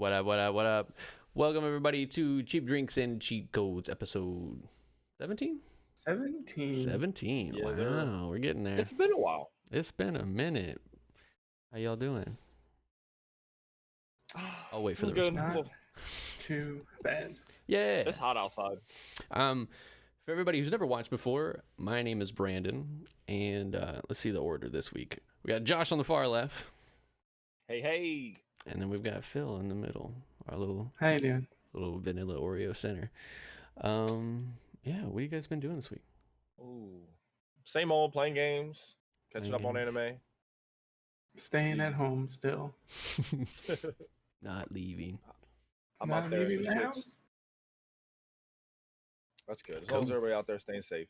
What up, what up, what up? Welcome, everybody, to Cheap Drinks and Cheat Codes, episode 17? 17. 17. Yeah, wow, we're getting there. It's been a while. It's been a minute. How y'all doing? I'll wait for the good. response. Too bad. Yeah. It's hot outside. For everybody who's never watched before, my name is Brandon, and let's see the order this week. We got Josh on the far left, Hey. and then we've got Phil in the middle, our little How you doing? vanilla Oreo center. Yeah, what have you guys been doing this week? Ooh. Same old, playing games, catching up on anime. Staying at home still. Not leaving. I'm Not out there. leaving the Shits. house. That's good. As long as Cool. everybody out there staying safe.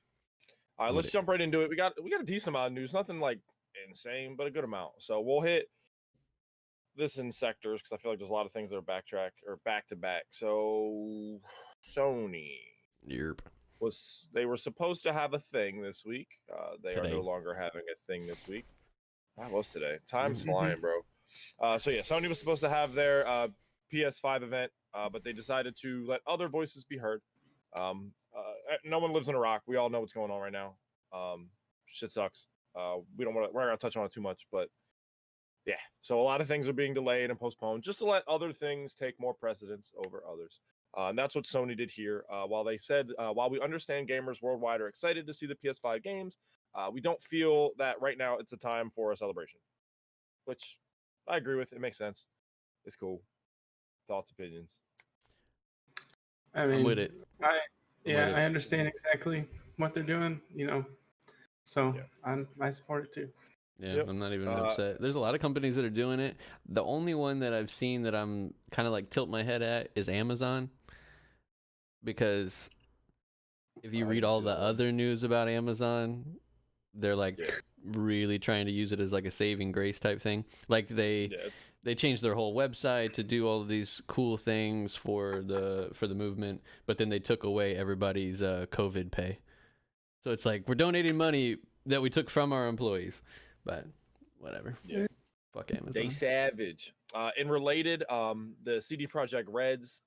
All right, With let's it. jump right into it. We got a decent amount of news. Nothing like insane, but a good amount. So we'll hit this in sectors because I feel like there's a lot of things that are back to back. So Sony Yerp. they were supposed to have a thing this week. They Today. are no longer having a thing this week. That was today. Time's flying, bro. So yeah, Sony was supposed to have their PS5 event, but they decided to let other voices be heard. No one lives in a rock. We all know what's going on right now. Shit sucks. We're not gonna touch on it too much, but yeah. So a lot of things are being delayed and postponed just to let other things take more precedence over others. And that's what Sony did here. While they said, while we understand gamers worldwide are excited to see the PS5 games, we don't feel that right now it's a time for a celebration. Which I agree with. It makes sense. It's cool. Thoughts, opinions. I mean, I'm with it. I understand exactly what they're doing, So Yeah. I support it too. Yeah, Yep. I'm not even upset. There's a lot of companies that are doing it. The only one that I've seen that I'm kind of like tilt my head at is Amazon. Because if you I read didn't all see the that one. other news about Amazon, they're like Yeah. really trying to use it as like a saving grace type thing. Like they changed their whole website to do all of these cool things for the movement, but then they took away everybody's COVID pay. So it's like we're donating money that we took from our employees, but whatever. Yeah. Fuck Amazon. They savage. In related, the CD Projekt Red's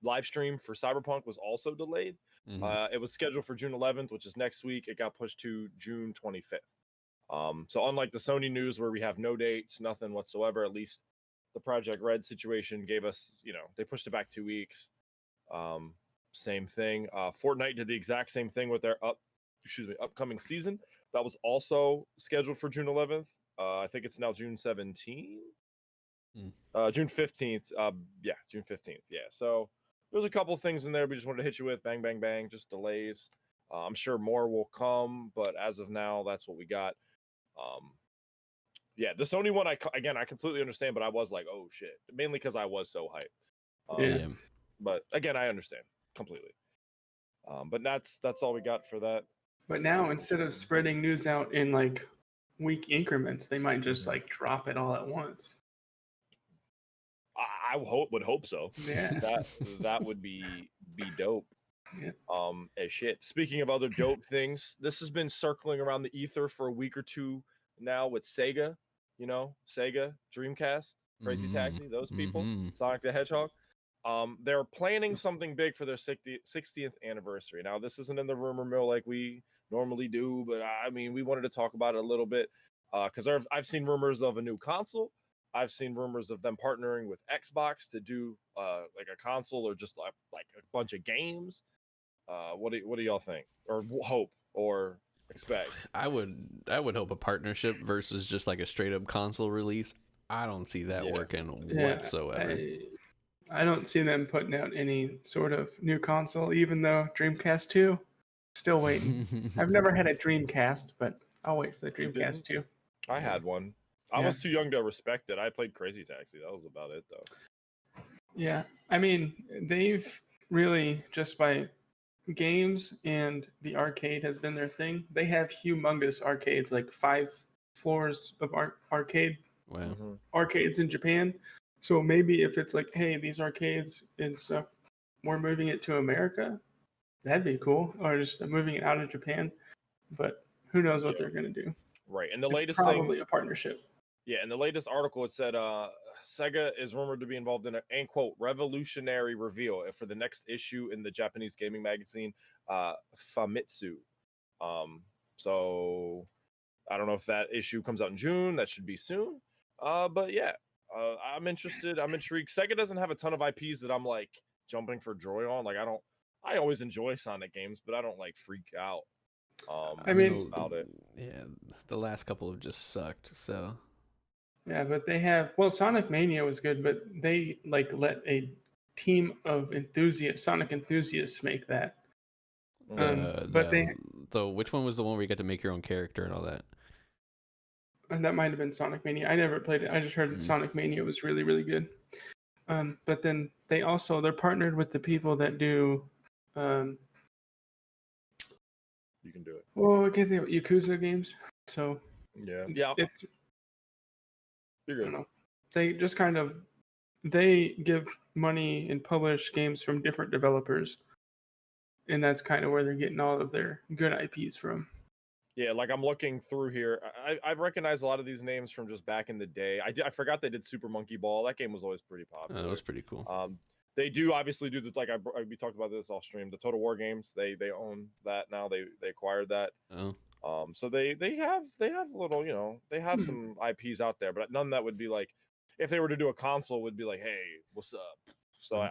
live stream for Cyberpunk was also delayed. Mhm. It was scheduled for June 11th, which is next week. It got pushed to June 25th. So unlike the Sony news where we have no dates, nothing whatsoever, at least the Project Red situation gave us, they pushed it back 2 weeks. Same thing. Fortnite did the exact same thing with their upcoming season. That was also scheduled for June 11th. I think it's now June 17th. June 15th. June 15th. Yeah. So there's a couple things in there we just wanted to hit you with. Bang, bang, bang. Just delays. I'm sure more will come, but as of now, that's what we got. Yeah, the Sony one, I completely understand, but I was like, oh shit, mainly because I was so hyped. Yeah. But again, I understand completely. But that's all we got for that. But now instead of spreading news out in like week increments, they might just like drop it all at once. I would hope so. Yeah. that would be dope. Yeah. As shit. Speaking of other dope things, this has been circling around the ether for a week or two now with Sega. Sega, Dreamcast, Crazy Taxi, those people, Sonic the Hedgehog. They're planning something big for their 60th anniversary. Now, this isn't in the rumor mill like we normally do, but I mean, we wanted to talk about it a little bit because I've seen rumors of a new console. I've seen rumors of them partnering with Xbox to do like a console or just like a bunch of games. What do y'all think, or hope, or expect? I would hope a partnership versus just like a straight up console release. I don't see that working whatsoever. I don't see them putting out any sort of new console, even though Dreamcast 2, still waiting. I've never had a Dreamcast, but I'll wait for the Dreamcast 2. I had one. I was too young to respect it. I played Crazy Taxi. That was about it, though. Yeah, I mean, they've really, just by games and the arcade has been their thing. They have humongous arcades, like 5 floors of arcade arcades in Japan. So maybe if it's like, hey, these arcades and stuff, we're moving it to America, that'd be cool. Or just moving it out of Japan. But who knows what they're going to do. Right. And the It's latest probably thing, a partnership. Yeah, in the latest article, it said Sega is rumored to be involved in an quote revolutionary reveal for the next issue in the Japanese gaming magazine Famitsu. So I don't know if that issue comes out in June. That should be soon. But yeah, I'm interested. I'm intrigued. Sega doesn't have a ton of IPs that I'm like jumping for joy on. Like I always enjoy Sonic games, but I don't like freak out. I mean, about it. Yeah, the last couple have just sucked. So yeah, but they have, well, Sonic Mania was good, but they like let a team of Sonic enthusiasts make that. But which one was the one where you got to make your own character and all that? And that might have been Sonic Mania. I never played it. I just heard Sonic Mania was really, really good. But then they're partnered with the people that do. You can do it. Well, I can't think of Yakuza games. So yeah, it's. You're good. I don't know. They just kind of give money and publish games from different developers, and that's kind of where they're getting all of their good IPs from. Yeah, like I'm looking through here. I recognize a lot of these names from just back in the day. I forgot they did Super Monkey Ball. That game was always pretty popular. That was pretty cool. They do obviously do the we talked about this off stream. The Total War games, they own that now. They acquired that. Oh. So they have little, they have some IPs out there, but none that would be like if they were to do a console would be like, hey, what's up? So what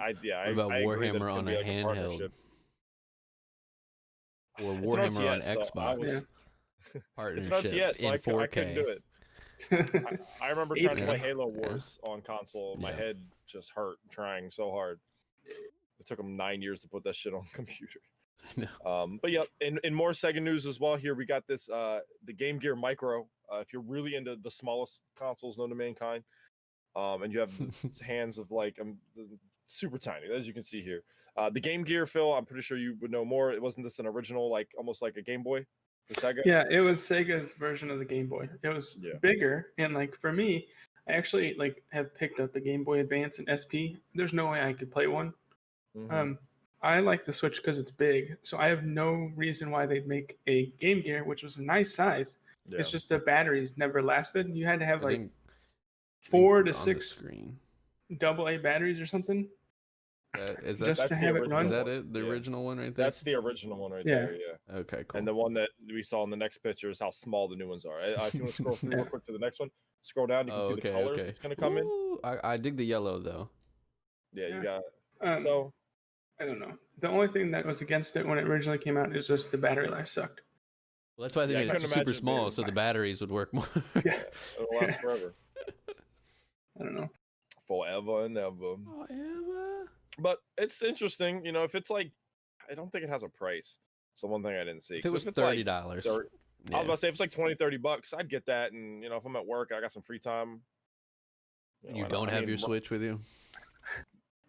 about Warhammer on a handheld? Or Warhammer on Xbox. It's not yet, so I couldn't do it. I remember trying to play Halo Wars on console. My head just hurt trying so hard. It took them 9 years to put that shit on computer. But yeah, in more Sega news as well. Here we got this the Game Gear Micro. If you're really into the smallest consoles known to mankind, and you have hands of like super tiny, as you can see here. The Game Gear, Phil, I'm pretty sure you would know more. It wasn't this an original, like almost like a Game Boy for Sega? Yeah, it was Sega's version of the Game Boy. It was bigger, and like for me, I actually like have picked up a Game Boy Advance and SP. There's no way I could play one. I like the Switch because it's big, so I have no reason why they'd make a Game Gear, which was a nice size. Yeah. It's just the batteries never lasted. You had to have 4 to 6 AA batteries or something. Just to have it run. Is that it? The original one right there? That's the original one right there, yeah. Okay, cool. And the one that we saw in the next picture is how small the new ones are. If you want to scroll through real quick to the next one, scroll down, you can see the colors it's going to come in. I dig the yellow, though. Yeah, you got it. So, I don't know. The only thing that was against it when it originally came out is just the battery life sucked. Well, that's why they made it super small, so the batteries would work more. Yeah, it'll last forever. I don't know. Forever and ever. But it's interesting, if it's like, I don't think it has a price. So one thing I didn't see. If it was $30. I was about to say, if it's like $20-$30, I'd get that. And, if I'm at work, I got some free time. You don't have your Switch with you?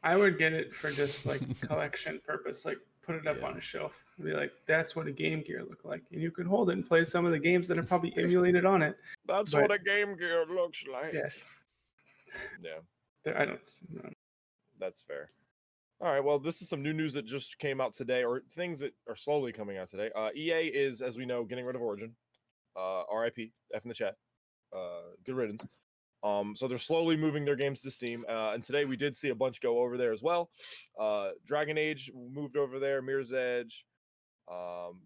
I would get it for just like collection purpose, like put it up on a shelf and be like, that's what a Game Gear look like. And you can hold it and play some of the games that are probably emulated on it. That's what a Game Gear looks like. Yeah. I don't know. That's fair. All right, well, this is some new news that just came out today, or things that are slowly coming out today. EA is, as we know, getting rid of Origin. RIP, F in the chat. Good riddance. So they're slowly moving their games to Steam. And today we did see a bunch go over there as well. Dragon Age moved over there, Mirror's Edge,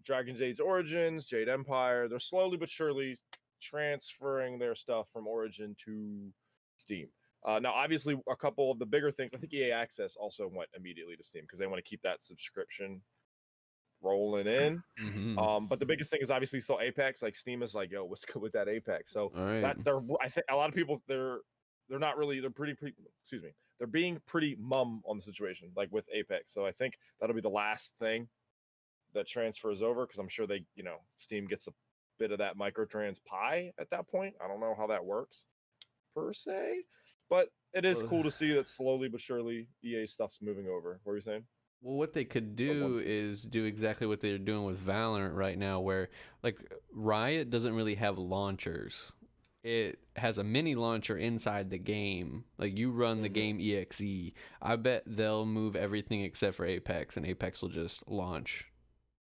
Dragon's Age Origins, Jade Empire. They're slowly but surely transferring their stuff from Origin to Steam. Now, obviously, a couple of the bigger things, I think EA Access also went immediately to Steam because they want to keep that subscription rolling in. But the biggest thing is obviously still Apex. Like Steam is like, yo, what's good with that Apex? So I think a lot of people they're not really they're being pretty mum on the situation, like with Apex. So I think that'll be the last thing that transfers over because I'm sure they Steam gets a bit of that microtrans pie at that point. I don't know how that works per se. But it is cool to see that slowly but surely EA stuff's moving over. What were you saying? Well, what they could do is do exactly what they're doing with Valorant right now, where like Riot doesn't really have launchers. It has a mini launcher inside the game. Like you run the game EXE. I bet they'll move everything except for Apex, and Apex will just launch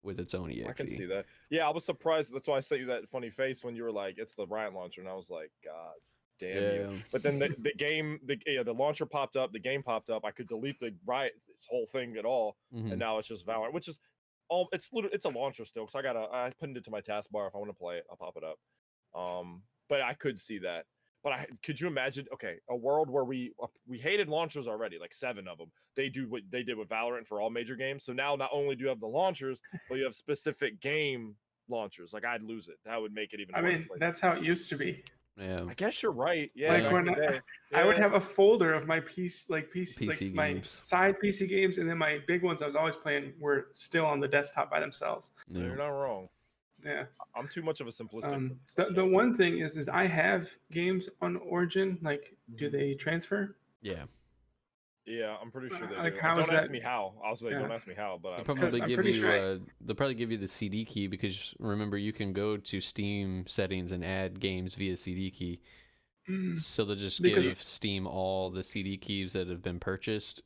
with its own EXE. I can see that. Yeah, I was surprised. That's why I sent you that funny face when you were like, "It's the Riot launcher," and I was like, "God." Damn you. But then the launcher popped up, the game popped up. I could delete this whole thing at all, and now it's just Valorant, which is it's a launcher still, because I put it to my taskbar. If I want to play it, I'll pop it up. But I could see that. But could you imagine? Okay, a world where we hated launchers already, like 7 of them. They do what they did with Valorant for all major games. So now not only do you have the launchers, but you have specific game launchers. Like, I'd lose it. That would make it even. I mean, that's how it used to be. Yeah, I guess you're right. Yeah, like when I would have a folder of my PC like my side PC games, and then my big ones I was always playing were still on the desktop by themselves. Yeah. You're not wrong. Yeah, I'm too much of a simplistic. The one thing is I have games on Origin. Like, do they transfer? Yeah. Yeah, I'm pretty sure they like, do. how Don't ask me how. I was like, don't ask me how, but they'll probably give you the CD key, because remember, you can go to Steam settings and add games via CD key. So they'll just give Steam all the CD keys that have been purchased,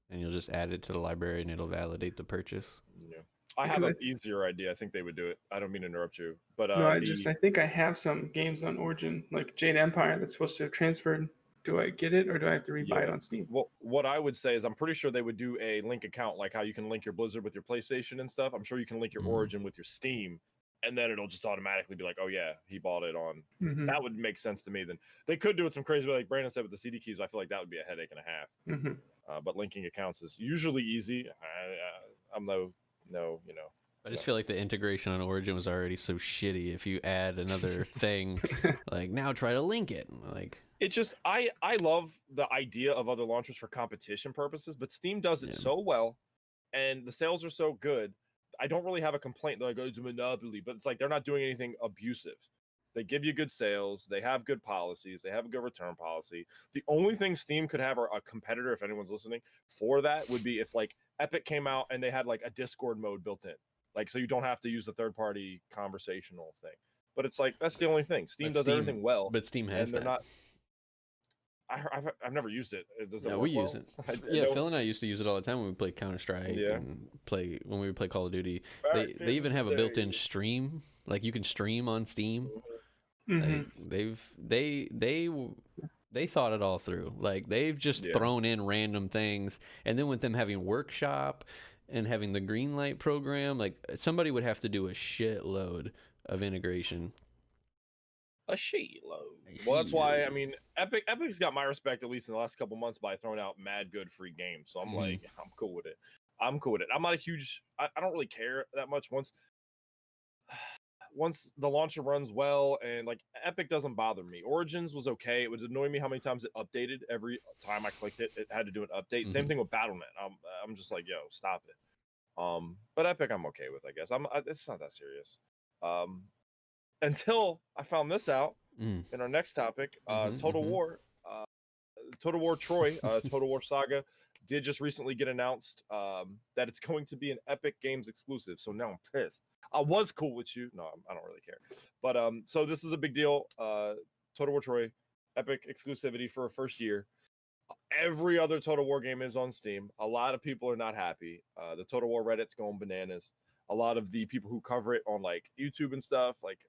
and you'll just add it to the library, and it'll validate the purchase. Yeah. I have an easier idea. I think they would do it. I don't mean to interrupt you, but no, I think I have some games on Origin, like Jade Empire, that's supposed to have transferred. Do I get it, or do I have to rebuy it on Steam? Well, what I would say is I'm pretty sure they would do a link account, like how you can link your Blizzard with your PlayStation and stuff. I'm sure you can link your Origin with your Steam, and then it'll just automatically be like, oh yeah, he bought it on. That would make sense to me. Then they could do it some crazy way, like Brandon said, with the CD keys. I feel like that would be a headache and a half. But linking accounts is usually easy. I'm no, you know. I just feel like the integration on Origin was already so shitty. If you add another thing, like now try to link it, like. It's just I love the idea of other launchers for competition purposes, but Steam does it so well, and the sales are so good. I don't really have a complaint. They're like, oh, it's a monopoly, but it's like they're not doing anything abusive. They give you good sales. They have good policies. They have a good return policy. The only thing Steam could have, or a competitor, if anyone's listening, for that would be if like Epic came out and they had like a Discord mode built in, like so you don't have to use the third-party conversational thing. But it's like that's the only thing. Steam does everything well, but Steam has that. Not. I've never used it. Does it yeah, work we use well? it. Phil and I used to use it all the time when we played Counter-Strike and when we would play Call of Duty. They even have a built-in stream. Like you can stream on Steam. Like, they thought it all through. Like they've just thrown in random things, and then with them having Workshop and having the Greenlight program, like somebody would have to do a shitload of integration. A shitload. Well, that's why I mean, Epic's got my respect at least in the last couple months by throwing out mad good free games. So I'm like, I'm cool with it. I'm not a huge. I don't really care that much once the launcher runs well, and like Epic doesn't bother me. Origins was okay. It would annoy me how many times it updated. Every time I clicked it, it had to do an update. Same thing with Battle.net. I'm just like, yo, stop it. But Epic I'm okay with, I guess. It's not that serious. Until I found this out in our next topic, Total War Troy, Total War Saga did just recently get announced that it's going to be an Epic Games exclusive. So now I'm pissed. I was cool with you. No, I don't really care. But so this is a big deal. Total War Troy, Epic exclusivity for a first year. Every other Total War game is on Steam. A lot of people are not happy. The Total War Reddit's going bananas. A lot of the people who cover it on like YouTube and stuff, like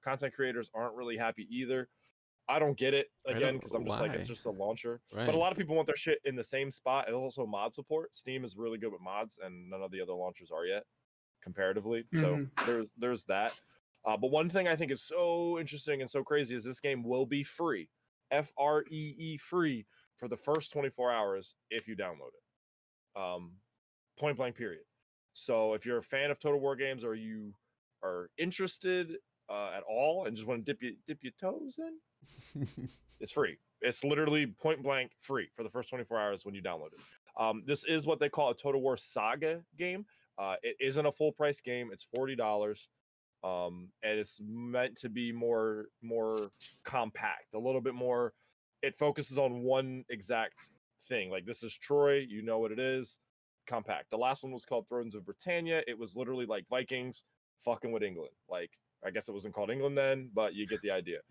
content creators, aren't really happy either. I don't get it, again, because I'm just like, it's just a launcher. Right. But a lot of people want their shit in the same spot, and also mod support. Steam is really good with mods, and none of the other launchers are yet, comparatively. So there's that. But one thing I think is so interesting and so crazy is this game will be free, FREE free, for the first 24 hours if you download it. Point blank, period. So if you're a fan of Total War games, or you are interested at all and just want to dip your toes in, it's free. It's literally point blank free for the first 24 hours when you download it. This is what they call a Total War Saga game. It isn't a full price game. It's $40. And it's meant to be more compact, a little bit more. It focuses on one exact thing. Like, this is Troy, you know what it is. Compact. The last one was called Thrones of Britannia. It was literally like Vikings fucking with England. Like, I guess it wasn't called England then, but you get the idea.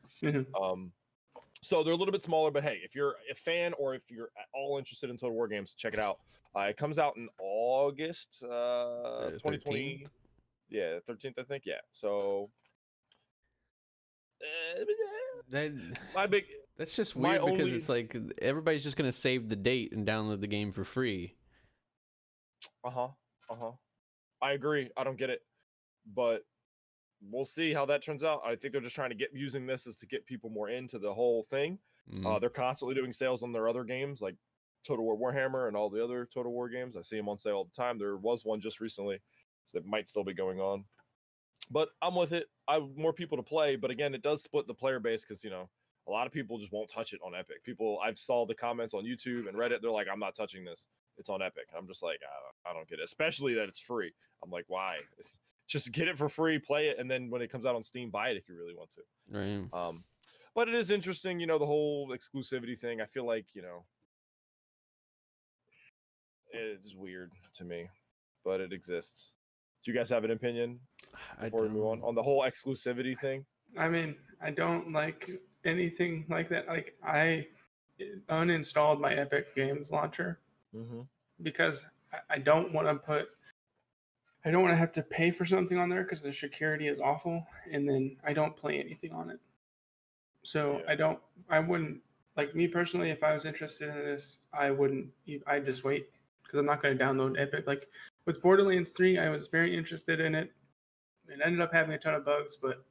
So they're a little bit smaller, but hey, if you're a fan or if you're at all interested in Total War games, check it out. It comes out in August 2020. 13th? Yeah, 13th, I think. Yeah. So That's just weird because it's like everybody's just gonna save the date and download the game for free. I agree. I don't get it, but we'll see how that turns out. I think they're just trying to using this as to get people more into the whole thing. They're constantly doing sales on their other games like Total War Warhammer and all the other Total War games. I see them on sale all the time. There was one just recently, so it might still be going on. But I'm with it. I want more people to play, but again, it does split the player base because, a lot of people just won't touch it on Epic. I've saw the comments on YouTube and Reddit. They're like, I'm not touching this. It's on Epic. I'm just like, I don't get it, especially that it's free. I'm like, why? Just get it for free, play it, and then when it comes out on Steam, buy it if you really want to. Right. But it is interesting, the whole exclusivity thing. I feel like, it's weird to me, but it exists. Do you guys have an opinion before we move on the whole exclusivity thing? I mean, I don't like anything like that. Like, I uninstalled my Epic Games launcher because I don't want to have to pay for something on there because the security is awful, and then I don't play anything on it. So I wouldn't, like, me personally, if I was interested in this, I'd just wait because I'm not going to download Epic. Like with Borderlands 3, I was very interested in it. It ended up having a ton of bugs, but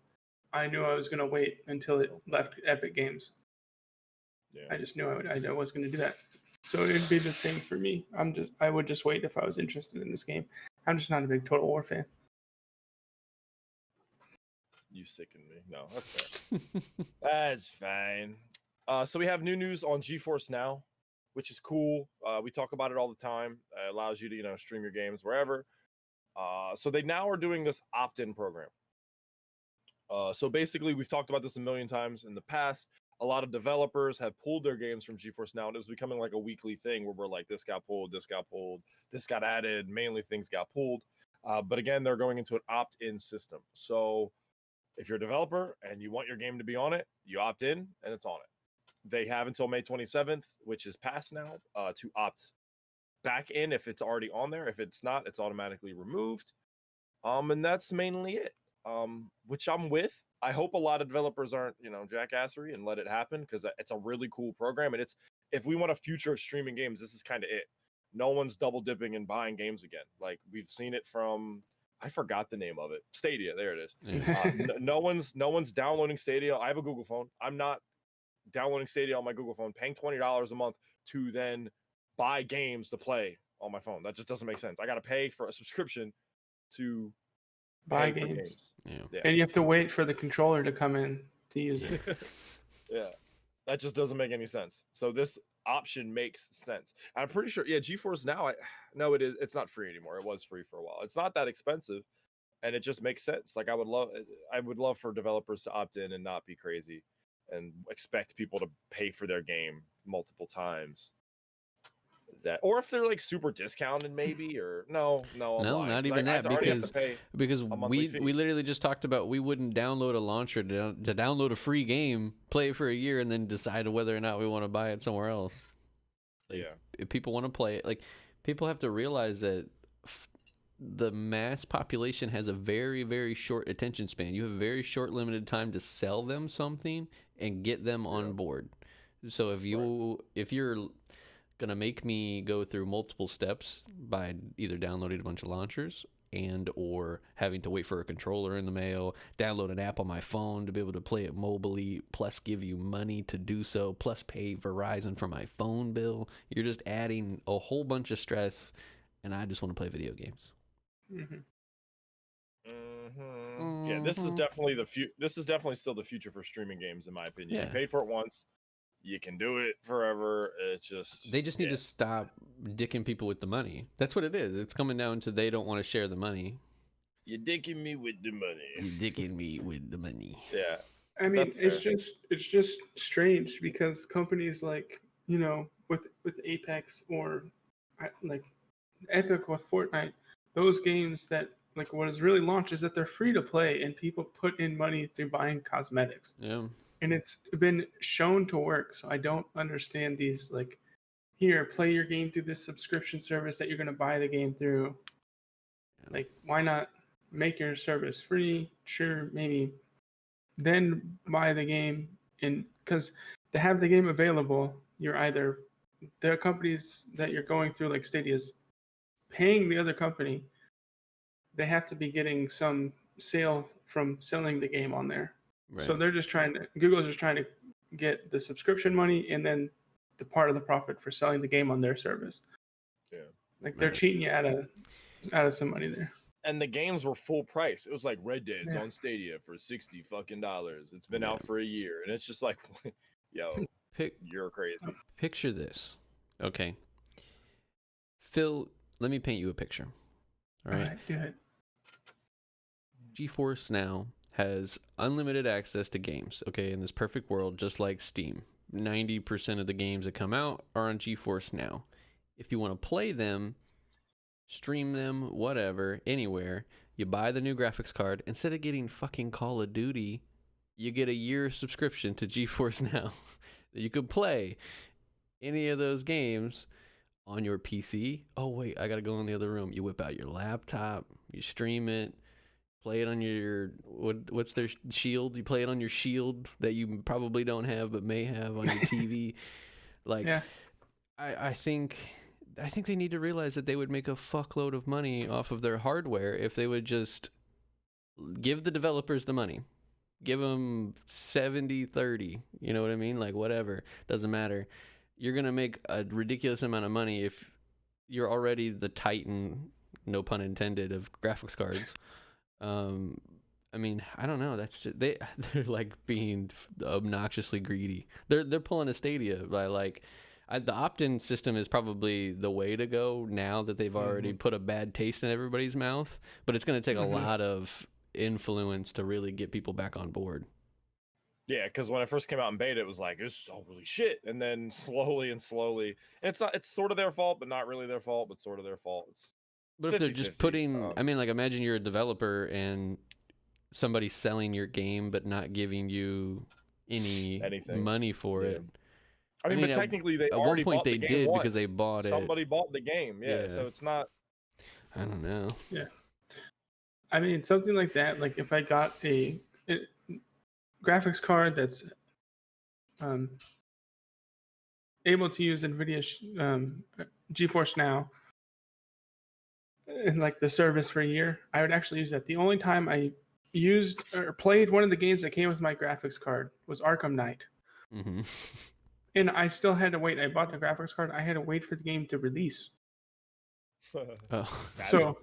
I knew I was going to wait until it left Epic Games. Yeah. I just knew I was going to do that. So it'd be the same for me. I would just wait if I was interested in this game. I'm just not a big Total War fan. You sicken me. No, that's fair. That's fine. So we have new news on GeForce Now, which is cool. We talk about it all the time. It allows you to, stream your games wherever. So they now are doing this opt-in program. So basically, we've talked about this a million times in the past. A lot of developers have pulled their games from GeForce Now, and it was becoming like a weekly thing where we're like, this got pulled, this got added. Mainly things got pulled. But again, they're going into an opt-in system. So if you're a developer and you want your game to be on it, you opt in and it's on it. They have until May 27th, which is past now, to opt back in if it's already on there. If it's not, it's automatically removed. And that's mainly it. Which I'm with. I hope a lot of developers aren't, jackassery and let it happen because it's a really cool program. And if we want a future of streaming games, this is kind of it. No one's double dipping and buying games again. Like we've seen it from, I forgot the name of it. Stadia. There it is. No one's downloading Stadia. I have a Google phone. I'm not downloading Stadia on my Google phone, paying $20 a month to then buy games to play on my phone. That just doesn't make sense. I got to pay for a subscription to buy games. Yeah. And you have to wait for the controller to come in to use it. Yeah. That just doesn't make any sense. So this option makes sense. I'm pretty sure, GeForce Now, it's not free anymore. It was free for a while. It's not that expensive, and it just makes sense. Like I would love for developers to opt in and not be crazy and expect people to pay for their game multiple times. Or if they're like super discounted, maybe, or no, not even that, because we literally just talked about we wouldn't download a launcher to download a free game, play it for a year, and then decide whether or not we want to buy it somewhere else. Like, if people want to play it, like people have to realize that the mass population has a very, very short attention span. You have a very short, limited time to sell them something and get them on board. So if you're gonna make me go through multiple steps by either downloading a bunch of launchers and or having to wait for a controller in the mail, download an app on my phone to be able to play it mobily, plus give you money to do so, plus pay Verizon for my phone bill, you're just adding a whole bunch of stress, and I just want to play video games. Yeah, this is definitely this is definitely still the future for streaming games, in my opinion. You paid for it once, you can do it forever. It's just they just need to stop dicking people with the money. That's what it is. It's coming down to they don't want to share the money. You're dicking me with the money. You're dicking me with the money. Yeah. I mean, it's just strange because companies like, with Apex or like Epic with Fortnite, those games that like what is really launched is that they're free to play and people put in money through buying cosmetics. Yeah. And it's been shown to work. So I don't understand these, like, here, play your game through this subscription service that you're going to buy the game through. Like, why not make your service free? Sure, maybe. Then buy the game. And because to have the game available, you're either the companies that you're going through, like Stadia's paying the other company, they have to be getting some sale from selling the game on there. Right. So they're just Google's just trying to get the subscription money and then the part of the profit for selling the game on their service. Yeah. Like they're cheating you out of some money there. And the games were full price. It was like Red Dead's on Stadia for $60 fucking. It's been out for a year, and it's just like, yo, you're crazy. Picture this, okay? Phil, let me paint you a picture. All right, do it. GeForce Now has unlimited access to games. Okay, in this perfect world, just like Steam, 90% of the games that come out are on GeForce Now. If you want to play them, stream them, whatever, anywhere, you buy the new graphics card. Instead of getting fucking Call of Duty, you get a year subscription to GeForce Now. You could play any of those games on your PC. Oh wait, I gotta go in the other room. You whip out your laptop, you stream it, play it on your what's their Shield? You play it on your Shield that you probably don't have but may have on your TV. Like, yeah. I think they need to realize that they would make a fuckload of money off of their hardware if they would just give the developers the money. Give them 70-30, you know what I mean? Like, whatever, doesn't matter. You're going to make a ridiculous amount of money if you're already the titan, no pun intended, of graphics cards. I mean, I don't know. That's just, they're like being obnoxiously greedy. They're pulling a Stadia by like, the opt-in system is probably the way to go now that they've already put a bad taste in everybody's mouth, but it's going to take a lot of influence to really get people back on board. Yeah, because when it first came out in beta, it was like, it's holy shit, and then slowly and it's sort of their fault, but not really their fault, but sort of their fault. But if they're just putting, I mean, like, imagine you're a developer and somebody's selling your game but not giving you anything money for it. I mean, but technically they at already one point bought they the game did once. because they bought Somebody bought the game, yeah. So it's not. I don't know. Yeah. I mean, something like that. Like if I got a graphics card that's able to use NVIDIA GeForce Now in like the service for a year, I would actually use that. The only time I used or played one of the games that came with my graphics card was Arkham Knight. And I still had to wait. I bought the graphics card. I had to wait for the game to release. So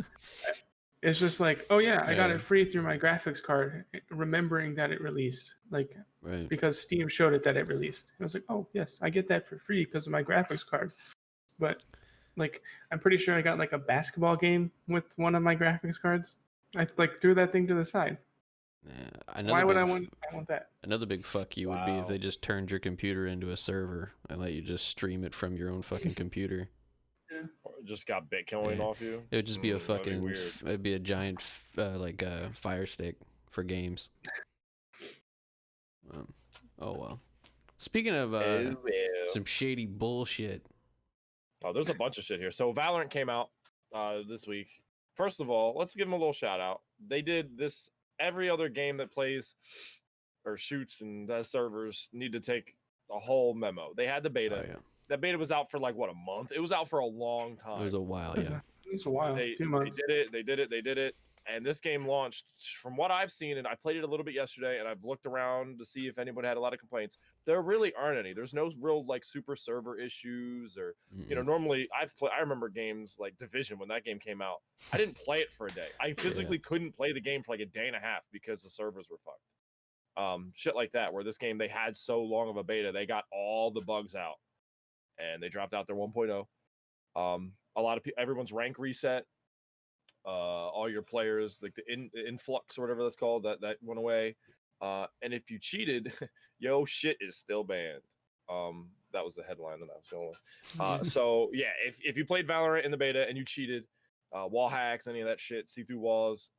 it's just like, oh yeah, I got it free through my graphics card, remembering that it released. Like, because Steam showed it that it released. And I was like, oh yes, I get that for free because of my graphics card. But like, I'm pretty sure I got like a basketball game with one of my graphics cards. I like threw that thing to the side. Why would I want that? Another big fuck you would be if they just turned your computer into a server and let you just stream it from your own fucking computer. Yeah. Or just got Bitcoin off you. It would just be a fucking. It'd be a giant like Fire Stick for games. Oh well. Speaking of some shady bullshit. Oh, there's a bunch of shit here. So Valorant came out this week. First of all, let's give them a little shout out. They did this. Every other game that plays or shoots and does servers need to take a whole memo. They had the beta. That beta was out for like, what, a month? It was out for a long time. It was a while, yeah. It was a while. 2 months. They did it. And this game launched, from what I've seen, and I played it a little bit yesterday, and I've looked around to see if anyone had a lot of complaints. There really aren't any. There's no real like super server issues, or you know, normally I remember games like Division when that game came out. I didn't play it for a day. I physically couldn't play the game for like a day and a half because the servers were fucked. Shit like that, where this game they had so long of a beta, they got all the bugs out, and they dropped out their 1.0. A lot of everyone's rank reset. All your players, like the influx or whatever that's called, that went away. And if you cheated, yo shit is still banned. That was the headline that I was going with. So yeah, if you played Valorant in the beta and you cheated, wall hacks, any of that shit, see through walls,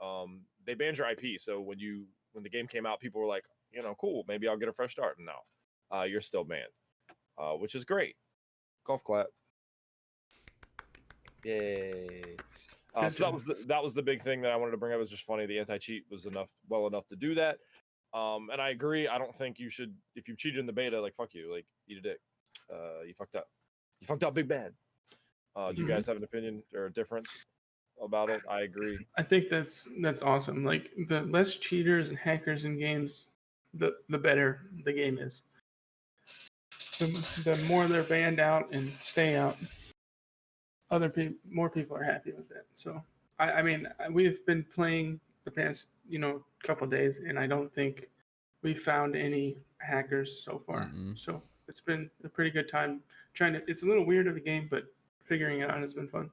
they banned your IP. So when the game came out, people were like, you know, cool, maybe I'll get a fresh start. No, you're still banned, which is great. Golf clap. Yay. So that was the big thing that I wanted to bring up. It was just funny. The anti-cheat was well enough to do that. And I agree. I don't think you should. If you cheated in the beta, like fuck you, like eat a dick. You fucked up. You fucked up big bad. Do you guys have an opinion or a difference about it? I agree. I think that's awesome. Like the less cheaters and hackers in games, the better the game is. The more they're banned out and stay out, more people are happy with it. So I mean, we've been playing the past couple of days, and I don't think we found any hackers so far. Mm-mm. So it's been a pretty good time trying to. It's a little weird of a game, but figuring it out has been fun.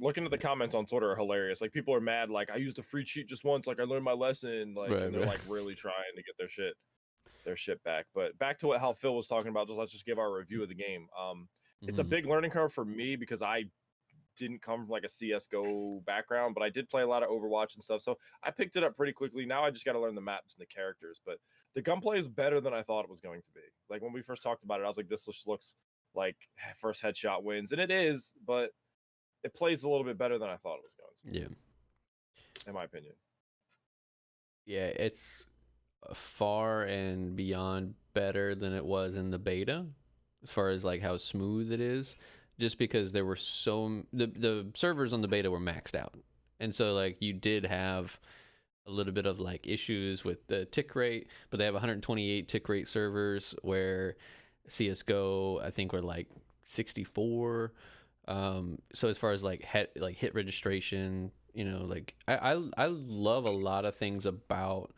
Looking at the comments on Twitter are hilarious. Like people are mad. Like I used a free cheat just once. Like I learned my lesson. Like and they're like really trying to get their shit back. But back to how Phil was talking about. Let's just give our review of the game. It's a big learning curve for me because I didn't come from like a CSGO background, but I did play a lot of Overwatch and stuff. So I picked it up pretty quickly. Now I just got to learn the maps and the characters. But the gunplay is better than I thought it was going to be. Like when we first talked about it, I was like, this just looks like first headshot wins. And it is, but it plays a little bit better than I thought it was going to. Yeah. In my opinion. Yeah, it's far and beyond better than it was in the beta as far as like how smooth it is, just because there were the servers on the beta were maxed out, and so like you did have a little bit of like issues with the tick rate, but they have 128 tick rate servers where CSGO I think were like 64. So as far as like hit registration, like I love a lot of things about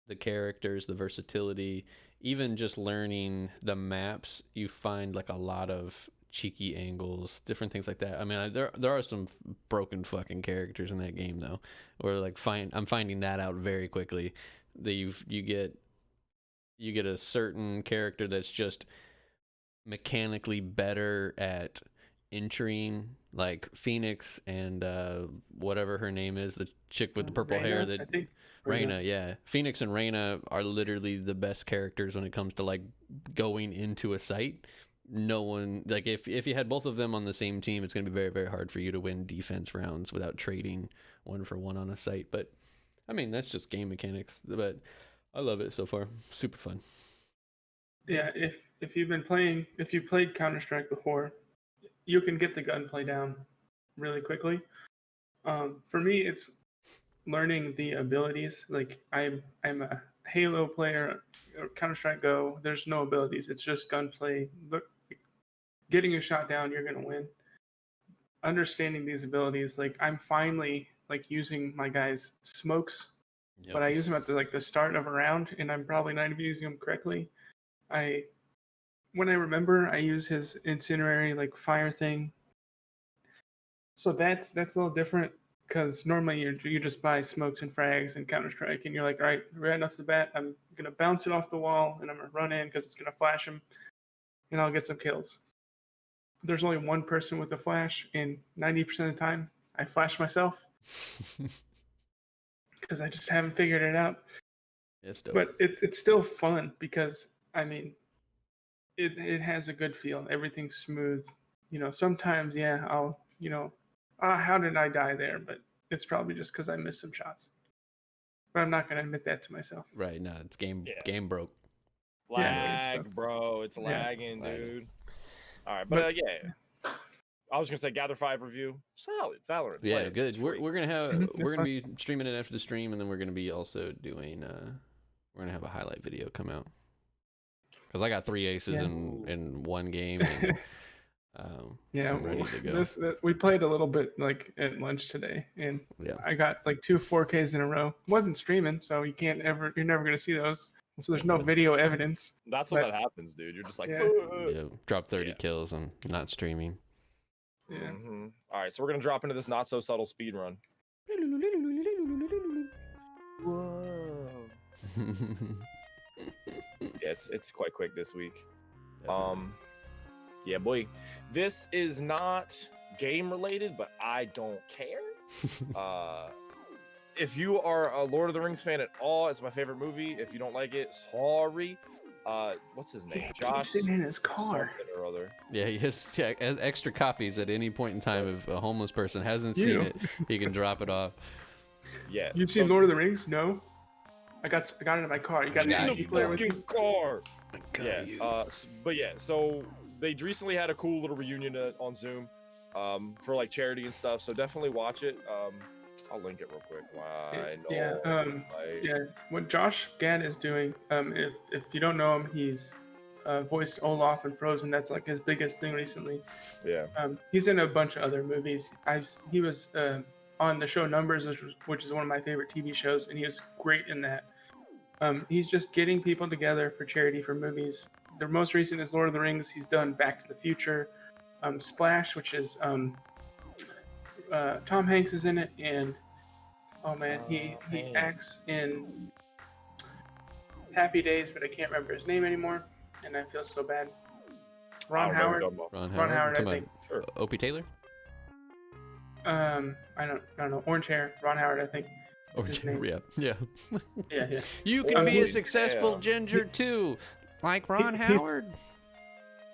the characters, the versatility, even just learning the maps. You find like a lot of cheeky angles, different things like that. I mean, there are some broken fucking characters in that game though, or like I'm finding that out very quickly. That you get a certain character that's just mechanically better at entering, like Phoenix and whatever her name is, the chick with the purple hair that Reyna, yeah. Phoenix and Reyna are literally the best characters when it comes to like going into a site. No one, like if you had both of them on the same team, it's going to be very, very hard for you to win defense rounds without trading 1-for-1 on a site. But I mean, that's just game mechanics. But I love it so far. Super fun. Yeah, if you played Counter-Strike before, you can get the gunplay down really quickly. For me, it's learning the abilities. Like I'm a Halo player, Counter-Strike Go. There's no abilities. It's just gunplay. Look, getting a shot down, you're gonna win. Understanding these abilities, like I'm finally like using my guys' smokes, but I use them at the start of a round, and I'm probably not even using them correctly. When I remember, I use his incendiary like fire thing. So that's a little different because normally you just buy smokes and frags and Counter-Strike, and you're like, all right, right off the bat, I'm gonna bounce it off the wall and I'm gonna run in because it's gonna flash him, and I'll get some kills. There's only one person with a flash, and 90% of the time, I flash myself because I just haven't figured it out. But it's still fun because I mean, it has a good feel. Everything's smooth. Sometimes I'll how did I die there? But it's probably just because I missed some shots. But I'm not gonna admit that to myself. Right? No, it's game broke. Lag, bro. It's lagging, dude. All right, but I was gonna say Gather 5 review, solid. Valorant, yeah, good. We're gonna be streaming it after the stream, and then we're gonna be also doing we're gonna have a highlight video come out because I got 3 aces in one game. And, I'm ready to go. We played a little bit like at lunch today, and I got like 2 4Ks in a row. Wasn't streaming, so you're never gonna see those. So there's no video evidence. That's when that happens, dude. You're just like, drop 30 kills and not streaming. Yeah. All right, so we're gonna drop into this not so subtle speed run. Whoa. It's quite quick this week. Yeah, boy. This is not game related, but I don't care. If you are a Lord of the Rings fan at all, it's my favorite movie. If you don't like it, sorry. What's his name? Josh. Sitting in his car. Or other. Yeah, he has extra copies at any point in time. If a homeless person hasn't seen it, he can drop it off. Yeah. You've seen Lord of the Rings? No. I got it in my car. You got Got an In you, the player with fucking you? car. Got Yeah. you. But yeah, so they recently had a cool little reunion on Zoom, for like charity and stuff. So definitely watch it. I'll link it real quick. Why no? Yeah. What Josh Gad is doing, if you don't know him, he's voiced Olaf in Frozen. That's like his biggest thing recently. Yeah. He's in a bunch of other movies. He was on the show Numbers, which is one of my favorite TV shows, and he was great in that. He's just getting people together for charity for movies. The most recent is Lord of the Rings. He's done Back to the Future, Splash, which is Tom Hanks is in it, and oh man, he acts in Happy Days, but I can't remember his name anymore, and I feel so bad. Ron Howard. Ron Ron Howard, I think. Sure. Opie Taylor? I don't know. Orange hair. Ron Howard, I think. Is his name. Yeah. Yeah. You can be a He's- successful ginger too, like Ron he's- Howard.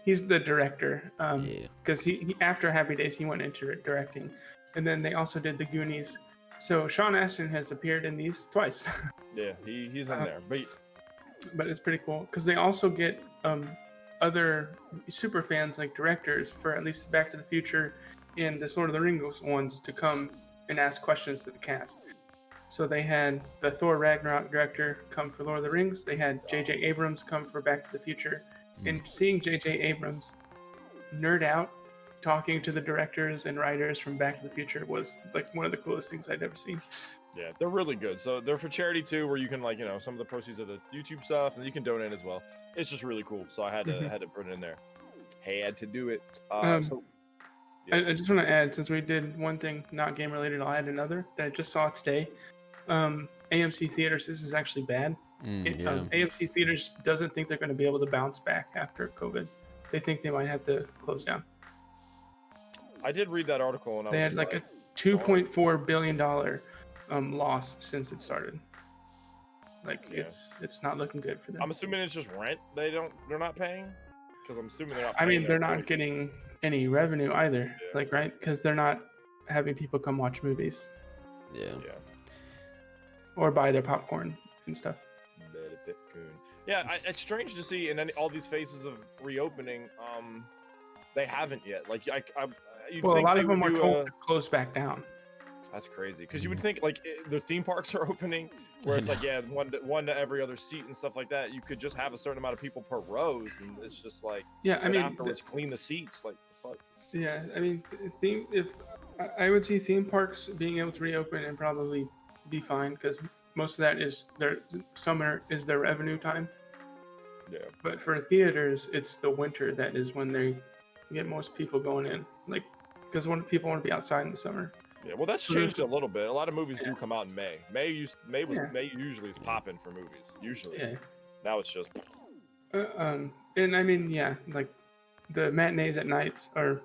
He's the director. Yeah. Because he after Happy Days he went into directing, and then they also did The Goonies. So Sean Astin has appeared in these twice, Yeah, he's in there. but it's pretty cool because they also get other super fans like directors for at least Back to the Future and the Lord of the Rings ones to come and ask questions to the cast. So they had the Thor Ragnarok director come for Lord of the Rings. They had J.J. Abrams come for Back to the Future. And seeing J.J. Abrams nerd out talking to the directors and writers from Back to the Future was like one of the coolest things I'd ever seen. Yeah, they're really good. So they're for charity too, where you can like some of the proceeds of the YouTube stuff, and you can donate as well. It's just really cool. So I had to put it in there. Had to do it. I just want to add, since we did one thing not game related, I'll add another that I just saw today. AMC theaters, this is actually bad. AMC theaters doesn't think they're going to be able to bounce back after COVID. They think they might have to close down. I did read that article, and they had like a $2.4 billion loss since it started. Like it's not looking good for them. I'm assuming it's just rent they're not paying, because I'm assuming they're not. I mean, they're not employees. getting any revenue either. Yeah. Like, right? Because they're not having people come watch movies Yeah. or buy their popcorn and stuff. Yeah, it's strange to see, and then all these phases of reopening, they haven't yet. Like, you'd Well, a think lot they of them would are do told to close back down. That's crazy, because you would think like the theme parks are opening, where it's like one to every other seat and stuff like that. You could just have a certain amount of people per rows, and it's just like I mean, afterwards clean the seats. Like the fuck. Yeah, I mean, I would see theme parks being able to reopen and probably be fine because most of that is summer is their revenue time. Yeah. But for theaters, it's the winter that is when they get most people going in, like because when people want to be outside in the summer. Yeah, well, that's changed a little bit. A lot of movies do come out in May. May usually is popping for movies. Usually. Yeah. Now it's just. And I mean, like the matinees at nights are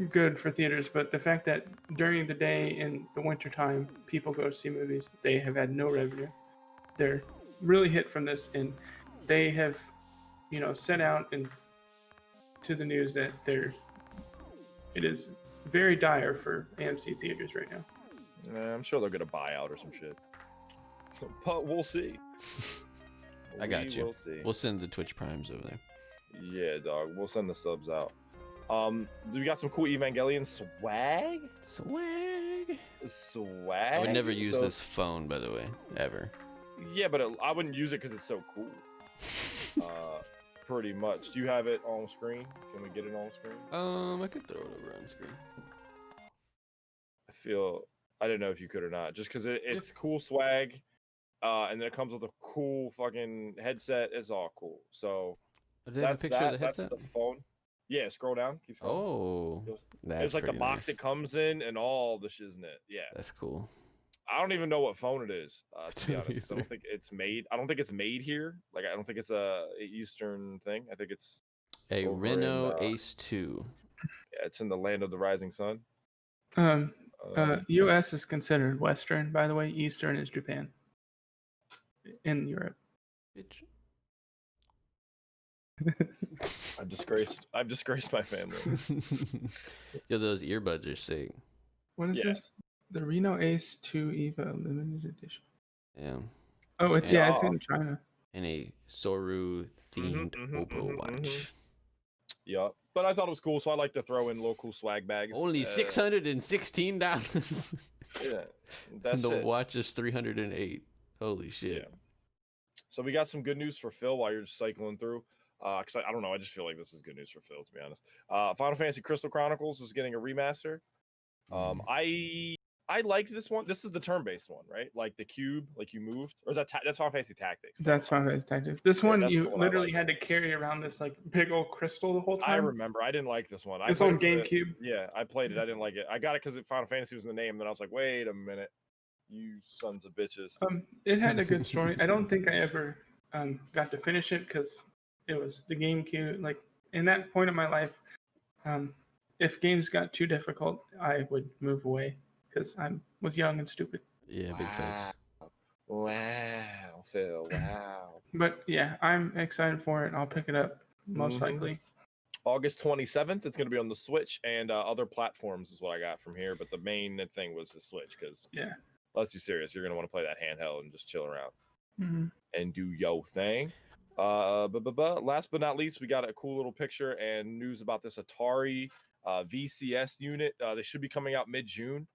good for theaters, but the fact that during the day in the wintertime people go to see movies, they have had no revenue. They're really hit from this, and they have, sent out and to the news that it is very dire for AMC theaters right now. I'm sure they'll get a buyout or some shit. But we'll see. I got you. We'll see. We'll send the Twitch Primes over there. Yeah, dog. We'll send the subs out. We got some cool Evangelion swag. I would never use this phone, by the way, ever. Yeah, but I wouldn't use it because it's so cool. Pretty much. Do you have it on screen? Can we get it on screen? I could throw it over on screen. I don't know if you could or not, just because it's cool swag, and then it comes with a cool fucking headset. It's all cool. So that's that's the phone. Yeah, scroll down. Keep scrolling. Oh, it's like the box it comes in and all the shiznit. Yeah, that's cool. I don't even know what phone it is, to be honest. 'Cause I don't think it's made. I don't think it's made here. Like, I don't think it's a Eastern thing. I think it's a Renault Ace 2. Yeah, it's in the land of the rising sun. U.S. is considered Western, by the way. Eastern is Japan. In Europe. Bitch. I've disgraced my family. Yo, those earbuds are sick. What is this? The Reno Ace 2 EVA limited edition. Yeah. Oh, it's Yeah. in China. And a Soru themed Overwatch. Yeah, but I thought it was cool, so I like to throw in little cool swag bags. Only $616. Yeah, And that's the it. watch is 308. Holy shit. Yeah. So we got some good news for Phil while you're just cycling through. Cause I don't know, I just feel like this is good news for Phil, to be honest. Final Fantasy Crystal Chronicles is getting a remaster. I liked this one. This is the turn-based one, right? Like the cube, like you moved, or is that that's Final Fantasy Tactics? That's Final Fantasy Tactics. This one you literally had to carry around this like big old crystal the whole time. I remember. I didn't like this one. It's on GameCube. Yeah, I played it. I didn't like it. I got it because Final Fantasy was in the name. Then I was like, wait a minute, you sons of bitches. It had a good story. I don't think I ever got to finish it because it was the GameCube. Like in that point of my life, if games got too difficult, I would move away because I was young and stupid. Yeah, big facts. Wow, Phil. Wow. But yeah, I'm excited for it. I'll pick it up most likely. August 27th. It's going to be on the Switch and other platforms is what I got from here. But the main thing was the Switch because let's be serious, you're going to want to play that handheld and just chill around and do yo thing. Last but not least, we got a cool little picture and news about this Atari VCS unit. They should be coming out mid-June.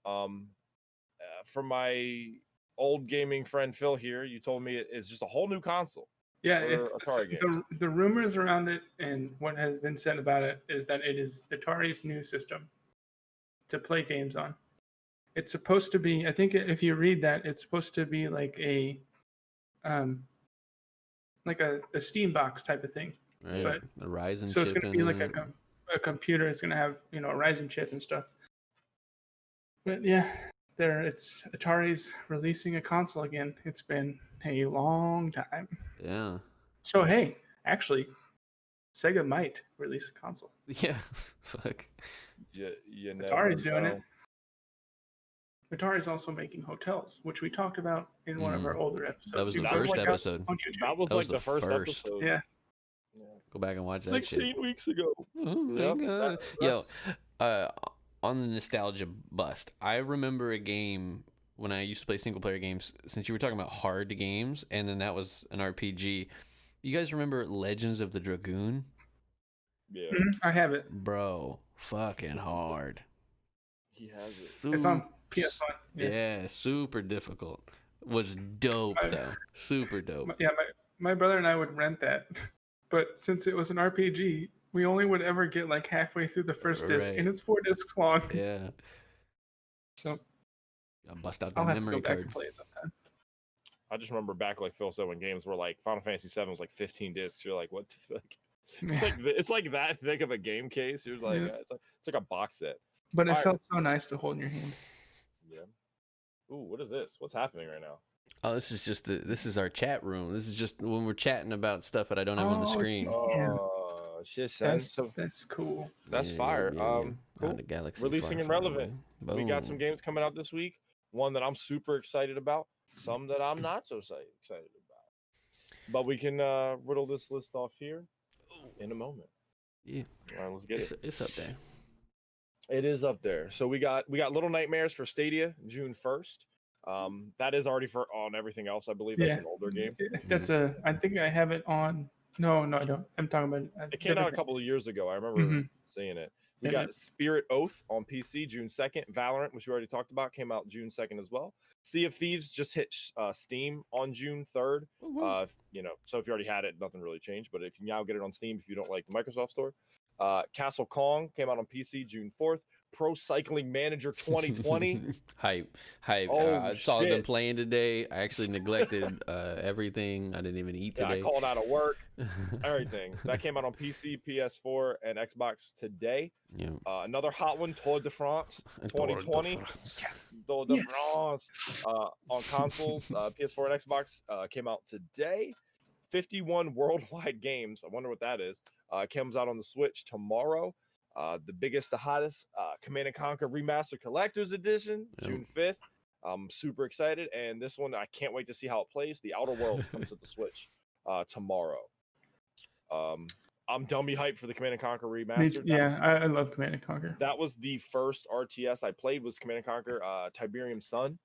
From my old gaming friend Phil here, you told me it's just a whole new console. Yeah, it's the rumors around it and what has been said about it is that it is Atari's new system to play games on. It's supposed to be, I think if you read that, it's supposed to be like a Steam box type of thing. Right. But the Ryzen so chip it's going to be like a computer. It's going to have, a Ryzen chip and stuff. But yeah, it's Atari's releasing a console again. It's been a long time. Yeah. So hey, actually, Sega might release a console. Yeah. Fuck. Yeah, Atari's doing it. Atari's also making hotels, which we talked about in one of our older episodes. That was the first episode. That was like the first episode. Yeah. Go back and watch that 16 weeks ago. Oh my God. Yo, on the nostalgia bust, I remember a game when I used to play single player games, since you were talking about hard games, and then that was an RPG. You guys remember Legends of the Dragoon? Yeah. I have it. Bro, fucking hard. He has it. It's on PS1. Yeah, super difficult. Was dope though. Super dope. Yeah, my brother and I would rent that. But since it was an RPG, we only would ever get like halfway through the first disc, and it's 4 discs long. Yeah. So I'll bust out the I'll have memory to go card. back and play it sometime. I just remember back, like Phil said, when games were like Final Fantasy VII was like 15 discs. You're like, what the fuck? It's like that thick of a game case. You're like, it's like a box set. But it felt so nice to hold in your hand. Yeah. Ooh, what is this? What's happening right now? Oh, this is just this is our chat room. This is just when we're chatting about stuff that I don't have on the screen. Oh, shit, son. That's cool. That's fire. Cool. The galaxy releasing and relevant. We got some games coming out this week. One that I'm super excited about. Some that I'm not so excited about. But we can riddle this list off here in a moment. Yeah. All right, let's get it. It's up there. It is up there. So we got Little Nightmares for Stadia, June 1st. That is already on everything else. I believe that's an older game. That's I think I have it on. No, I don't. I'm talking about. It came out a couple of years ago. I remember seeing it. We got Spirit Oath on PC June 2nd. Valorant, which we already talked about, came out June 2nd as well. Sea of Thieves just hit Steam on June 3rd. So if you already had it, nothing really changed. But if you now get it on Steam, if you don't like the Microsoft Store. Castle Kong came out on PC June 4th. Pro Cycling Manager 2020. Hype. That's all I've been playing today. I actually neglected everything. I didn't even eat today. I called out of work. Everything. That came out on PC, PS4, and Xbox today. Yeah. Another hot one, Tour de France 2020. Yes. Tour de France. On consoles, PS4 and Xbox came out today. 51 worldwide games. I wonder what that is. Comes out on the Switch tomorrow. The biggest, the hottest, Command & Conquer Remastered Collector's Edition, June 5th. I'm super excited. And this one, I can't wait to see how it plays. The Outer Worlds comes to the Switch tomorrow. I'm dummy hyped for the Command & Conquer Remastered. Yeah, I love Command & Conquer. That was the first RTS I played was Command & Conquer Tiberium Sun.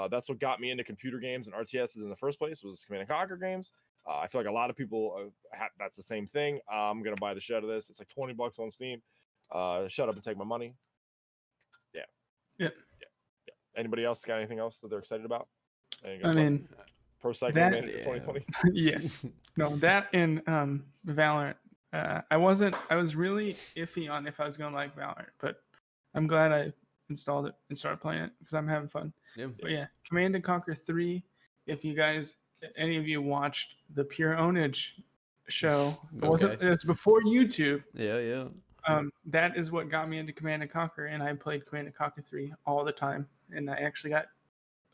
That's what got me into computer games and RTSs in the first place was Command and Conquer games. I feel like a lot of people that's the same thing. I'm gonna buy the shit out of this. It's like $20 on Steam. Shut up and take my money. Yeah. Anybody else got anything else that they're excited about? I mean, Pro Cycling Manager 2020. Yes. No, that and Valorant. I was really iffy on if I was gonna like Valorant, but I'm glad I installed it and started playing it because I'm having fun. Yeah. But yeah, Command and Conquer 3. If you guys, any of you watched the Pure Ownage show, it was before YouTube. Yeah. That is what got me into Command and Conquer, and I played Command and Conquer 3 all the time, and I actually got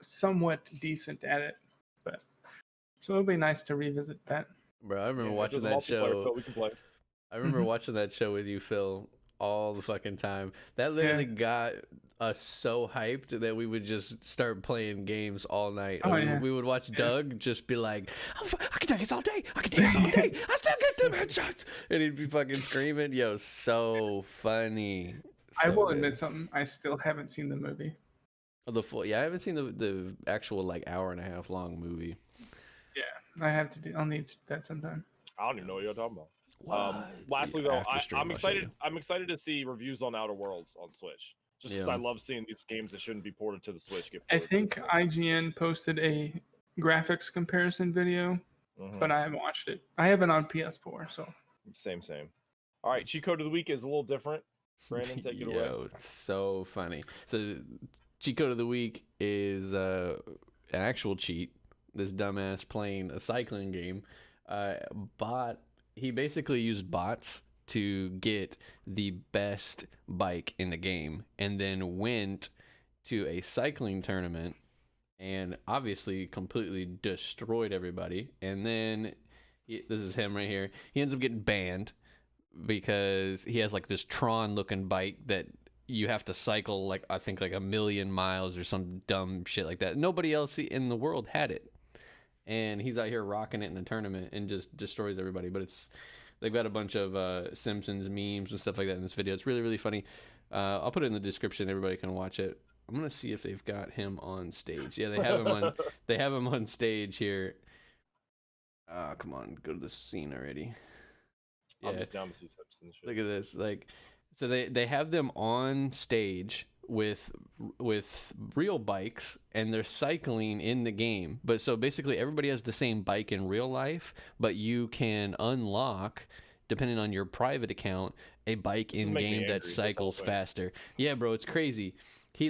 somewhat decent at it. But so it'll be nice to revisit that. Bro, I remember watching that show. Phil, we can play. I remember watching that show with you, Phil, all the fucking time. That literally got us so hyped that we would just start playing games all night. We would watch Doug just be like, I can dance all day. I still get them headshots. And he'd be fucking screaming. Yo, so funny. I will admit something. I still haven't seen the movie. I haven't seen the actual like hour and a half long movie. Yeah, I have to do. I'll need that sometime. I don't even know what you're talking about. Lastly, though, I'm excited. I'm excited to see reviews on Outer Worlds on Switch. Just because I love seeing these games that shouldn't be ported to the Switch. I think IGN posted a graphics comparison video, but I haven't watched it. I have it on PS4, so same. All right, cheat code of the week is a little different. Brandon, take it away. It's so funny. So, cheat code of the week is an actual cheat. This dumbass playing a cycling game, he basically used bots to get the best bike in the game and then went to a cycling tournament and obviously completely destroyed everybody. And then this is him right here. He ends up getting banned because he has like this Tron looking bike that you have to cycle like I think like 1,000,000 miles or some dumb shit like that. Nobody else in the world had it. And he's out here rocking it in a tournament and just destroys everybody. But they've got a bunch of Simpsons memes and stuff like that in this video. It's really, really funny. I'll put it in the description. Everybody can watch it. I'm gonna see if they've got him on stage. Yeah, they have him on. They have him on stage here. Come on, go to the scene already. Yeah, I'm just down to see Simpsons. Look at this. So they have them on stage with real bikes and they're cycling in the game. But so basically everybody has the same bike in real life, but you can unlock, depending on your private account, a bike in game that cycles faster. Yeah, bro, it's crazy. He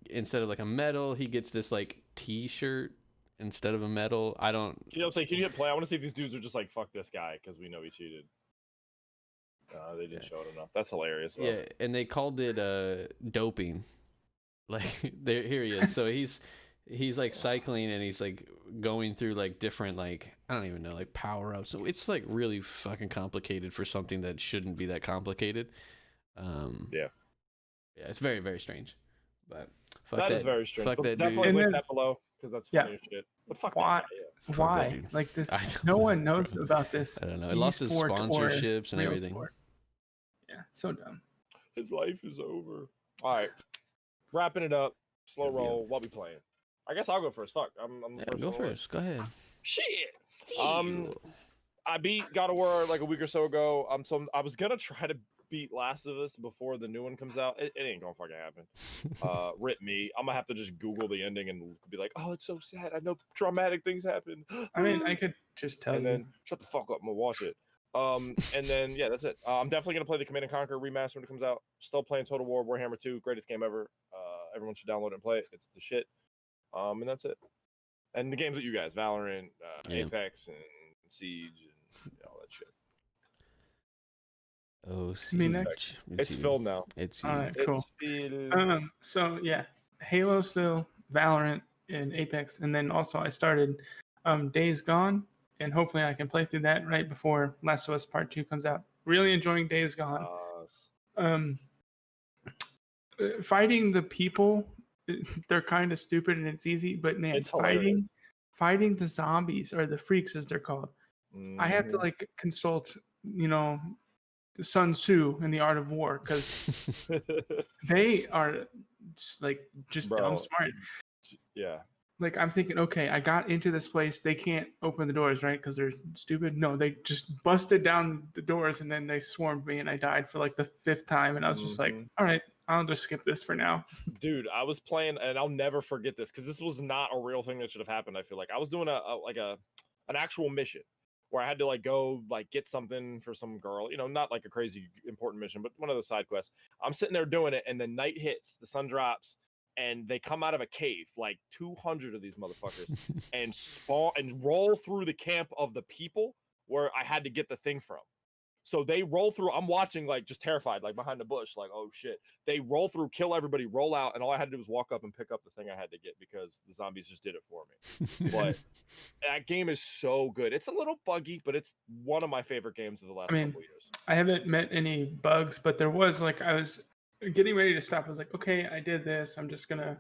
instead of like a medal, he gets this like t-shirt instead of a medal. I don't. Can you hit play? I want to see if these dudes are just like fuck this guy because we know he cheated. They didn't show it enough. That's hilarious. Though. Yeah, and they called it doping. Like here he is. So he's like cycling and he's like going through like different like I don't even know like power ups. So it's like really fucking complicated for something that shouldn't be that complicated. Yeah, it's very, very strange. But that is very strange. Fuck that definitely dude. link that below because that's funny as shit. But fuck why? That, why? Like this? No one knows about this. I don't know. It lost his sponsorships and everything. Sport. Yeah, so dumb. His life is over. All right, wrapping it up. Slow roll. What we playing? I guess I'll go first. Fuck, I'm the first. Go first. Go ahead. Shit. I beat God of War like a week or so ago. So I was gonna try to beat Last of Us before the new one comes out. It ain't gonna fucking happen. Rip me. I'm gonna have to just Google the ending and be like, oh, it's so sad. I know traumatic things happen. I mean, I could just tell you. And then shut the fuck up. I'm gonna watch it. And then yeah, that's it. I'm definitely gonna play the Command & Conquer remaster when it comes out. Still playing Total War Warhammer 2, greatest game ever. Everyone should download it and play it. It's the shit. And that's it. And the games that you guys, Valorant, Apex, and Siege, and all that shit. Oh, me next. It's filled now. It's all right, cool. So yeah, Halo still, Valorant, and Apex, and then also I started Days Gone. And hopefully I can play through that right before Last of Us Part 2 comes out. Really enjoying Days Gone. Fighting the people, they're kind of stupid and it's easy, but man, fighting the zombies or the freaks as they're called. I have to like consult, Sun Tzu in the Art of War because they are like just dumb smart. Yeah. Like, I'm thinking, okay, I got into this place. They can't open the doors, right? Because they're stupid. No, they just busted down the doors and then they swarmed me and I died for like the 5th time. And I was just like, all right, I'll just skip this for now. Dude, I was playing, and I'll never forget this because this was not a real thing that should have happened. I feel like I was doing an actual mission where I had to like go like get something for some girl, not like a crazy important mission, but one of those side quests. I'm sitting there doing it, and the night hits, the sun drops, and they come out of a cave, like 200 of these motherfuckers, and spawn and roll through the camp of the people where I had to get the thing from. So they roll through. I'm watching, like, just terrified, like behind the bush, like, oh shit. They roll through, kill everybody, roll out, and all I had to do was walk up and pick up the thing I had to get because the zombies just did it for me. But that game is so good. It's a little buggy, but it's one of my favorite games of the last couple years. I haven't met any bugs, but there was like I was getting ready to stop. I was like, okay, I did this. I'm just gonna,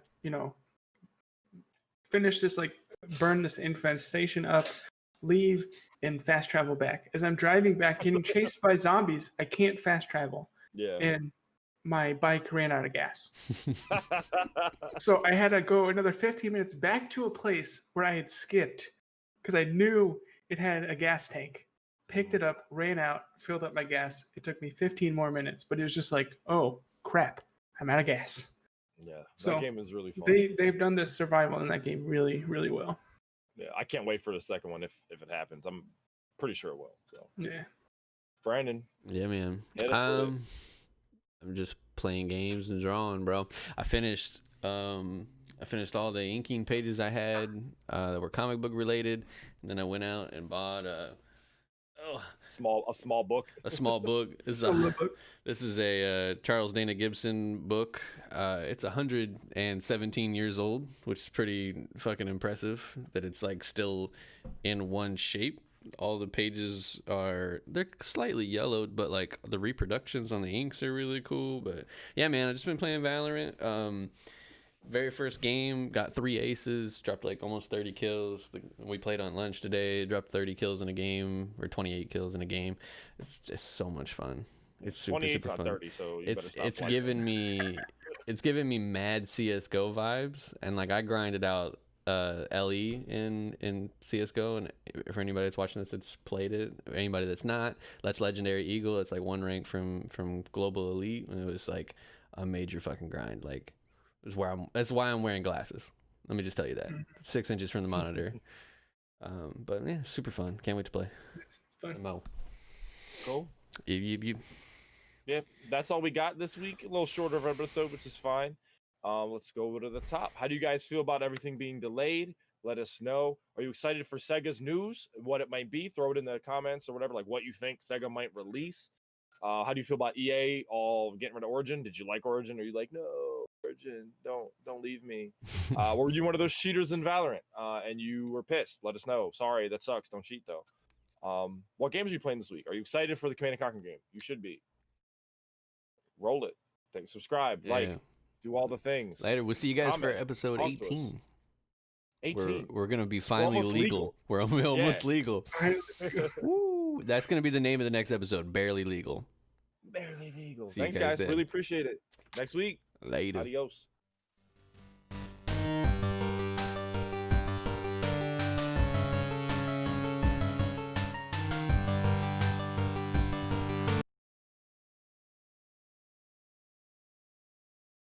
finish this, like burn this infestation up, leave, and fast travel back. As I'm driving back, getting chased by zombies, I can't fast travel. Yeah. And my bike ran out of gas. So I had to go another 15 minutes back to a place where I had skipped because I knew it had a gas tank. Picked it up, ran out, filled up my gas. It took me 15 more minutes, but it was just like, oh crap, I'm out of gas. Yeah, so that game is really fun. They've done this survival in that game really, really well. Yeah, I can't wait for the second one if it happens. I'm pretty sure it will. So yeah, Brandon. Yeah, man. I'm just playing games and drawing, bro. I finished all the inking pages I had that were comic book related, and then I went out and bought a small book. A small book. This is a Charles Dana Gibson book. It's 117 years old, which is pretty fucking impressive that it's like still in one shape. All the pages they're slightly yellowed, but like the reproductions on the inks are really cool. But yeah, man, I've just been playing Valorant. Very first game, got 3 aces, dropped like almost 30 kills. We played on lunch today, dropped 30 kills in a game, or 28 kills in a game. It's so much fun. It's super fun. 30, so it's given me mad CSGO vibes, and like I grinded out LE in CSGO, and for anybody that's watching this that's played it, or anybody that's not, that's Legendary Eagle. It's like 1 rank from Global Elite, and it was like a major fucking grind. Like that's why I'm wearing glasses. Let me just tell you that. 6 inches from the monitor. But yeah, super fun. Can't wait to play. It's fun. Mo. Cool. You. Yeah, that's all we got this week. A little shorter of an episode, which is fine. Let's go over to the top. How do you guys feel about everything being delayed? Let us know. Are you excited for Sega's news? What it might be? Throw it in the comments or whatever, like what you think Sega might release. How do you feel about EA all getting rid of Origin? Did you like Origin? Or are you like, no, Origin, don't leave me? Were you one of those cheaters in Valorant and you were pissed? Let us know. Sorry, that sucks. Don't cheat though. What games are you playing this week? Are you excited for the Command & Conquer game? You should be. Roll it. Subscribe, like, do all the things. Later. We'll see you guys for episode 18. 18. We're gonna be finally legal. We're almost legal. Woo! That's gonna be the name of the next episode. Barely legal. Barely legal. Thanks, guys. Really appreciate it. Next week. Later. Adios.